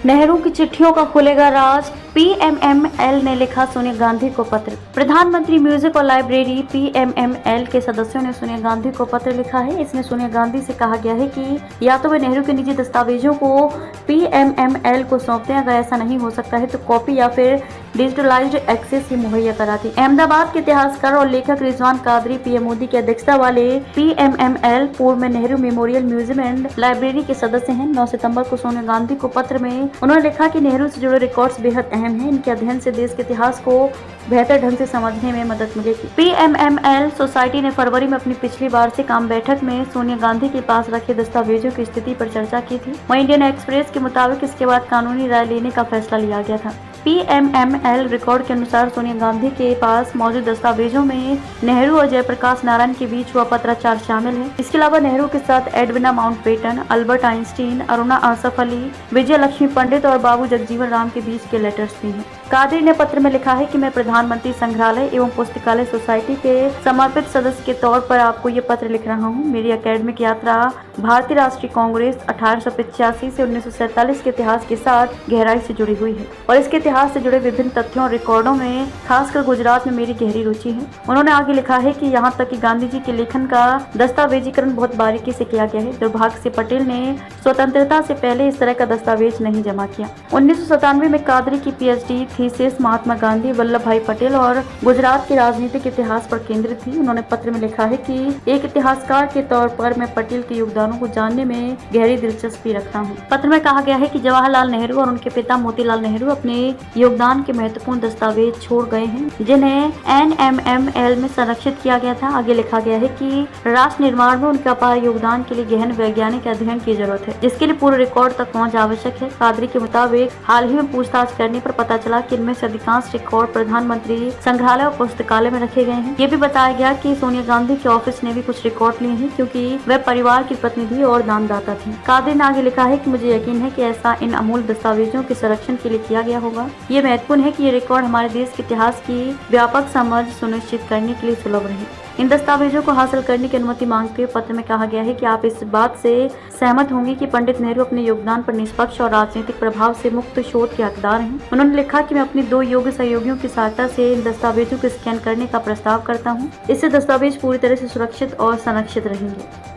नेहरू की चिट्ठियों का खुलेगा राज। पीएमएमएल ने लिखा सोनिया गांधी को पत्र। प्रधानमंत्री म्यूजिक और लाइब्रेरी पीएमएमएल के सदस्यों ने सोनिया गांधी को पत्र लिखा है। इसमें सोनिया गांधी से कहा गया है कि या तो वे नेहरू के निजी दस्तावेजों को पीएमएमएल को सौंप दें, अगर ऐसा नहीं हो सकता है तो कॉपी या फिर डिजिटलाइज्ड एक्सेस ही मुहैया कराती। अहमदाबाद के इतिहासकार और लेखक रिजवान कादरी पीएम मोदी की अध्यक्षता वाले पीएमएमएल पूर्व में Nehru memorial museum and library के सदस्य हैं। 9 सितंबर को सोनिया गांधी को पत्र में उन्होंने लिखा कि नेहरू से जुड़े रिकॉर्ड्स बेहद अहम हैं। इनके अध्ययन से देश के इतिहास को बेहतर ढंग से समझने में मदद मिलेगी। पीएमएमएल सोसाइटी ने फरवरी में अपनी पिछली वार्षिक आम बैठक में सोनिया गांधी के पास रखे दस्तावेजों की स्थिति पर चर्चा की थी। वहीं इंडियन एक्सप्रेस के मुताबिक इसके बाद कानूनी राय लेने का फैसला लिया गया था। पीएमएमएल रिकॉर्ड के अनुसार सोनिया गांधी के पास मौजूद दस्तावेजों में नेहरू और जयप्रकाश नारायण के बीच हुआ पत्राचार शामिल है। इसके अलावा नेहरू के साथ Edwina Mountbatten, Albert Einstein, Aruna Asaf Ali, Vijay Lakshmi Pandit और बाबू जगजीवन राम के बीच के लेटर्स भी हैं। कादरी ने पत्र में लिखा है कि मैं प्रधानमंत्री संग्रहालय एवं पुस्तकालय सोसाइटी के समर्पित सदस्य के तौर पर आपको ये पत्र लिख रहा हूँ। मेरी एकेडमिक यात्रा भारतीय राष्ट्रीय कांग्रेस 1885 से 1947 के इतिहास के साथ गहराई से जुड़ी हुई है और इसके इतिहास से जुड़े विभिन्न तथ्यों और रिकॉर्डों में खासकर गुजरात में मेरी गहरी रुचि है। उन्होंने आगे लिखा है कि यहाँ तक कि गांधी जी के लेखन का दस्तावेजीकरण बहुत बारीकी से किया गया है। दुर्भाग्य से पटेल ने स्वतंत्रता से पहले इस तरह का दस्तावेज नहीं जमा किया। 1997 में कादरी की पीएचडी थीसिस महात्मा गांधी, वल्लभ भाई पटेल और गुजरात के राजनीतिक इतिहास पर केंद्रित थी। उन्होंने पत्र में लिखा है कि एक इतिहासकार के तौर पर मैं पटेल के योगदानों को जानने में गहरी दिलचस्पी रखता हूँ। पत्र में कहा गया है कि जवाहरलाल नेहरू और उनके पिता मोतीलाल नेहरू अपने योगदान के महत्वपूर्ण दस्तावेज छोड़ गए हैं जिन्हें एनएमएमएल में संरक्षित किया गया था। आगे लिखा गया है कि राष्ट्र निर्माण में उनके अपार योगदान के लिए गहन वैज्ञानिक अध्ययन की जरूरत है, जिसके लिए पूरे रिकॉर्ड तक पहुंच आवश्यक है। कादरी के मुताबिक हाल ही में पूछताछ करने पर पता चला कि इनमें से अधिकांश रिकॉर्ड प्रधानमंत्री संग्रहालय और पुस्तकालय में रखे गए हैं। ये भी बताया गया कि सोनिया गांधी के ऑफिस ने भी कुछ रिकॉर्ड लिए हैं क्योंकि वह परिवार की प्रतिनिधि और दानदाता थी। कादरी ने आगे लिखा है कि मुझे यकीन है कि ऐसा इन अमूल्य दस्तावेजों के संरक्षण के लिए किया गया होगा। ये महत्वपूर्ण है कि ये रिकॉर्ड हमारे देश के इतिहास की व्यापक समझ सुनिश्चित करने के लिए सुलभ रहे। इन दस्तावेजों को हासिल करने की अनुमति मांगते हुए पत्र में कहा गया है कि आप इस बात से सहमत होंगे कि पंडित नेहरू अपने योगदान पर निष्पक्ष और राजनीतिक प्रभाव से मुक्त शोध के हकदार हैं। उन्होंने लिखा कि मैं अपनी 2 योग्य सहयोगियों की सहायता से इन दस्तावेजों को स्कैन करने का प्रस्ताव करता हूँ। इससे दस्तावेज पूरी तरह से सुरक्षित और संरक्षित रहेंगे।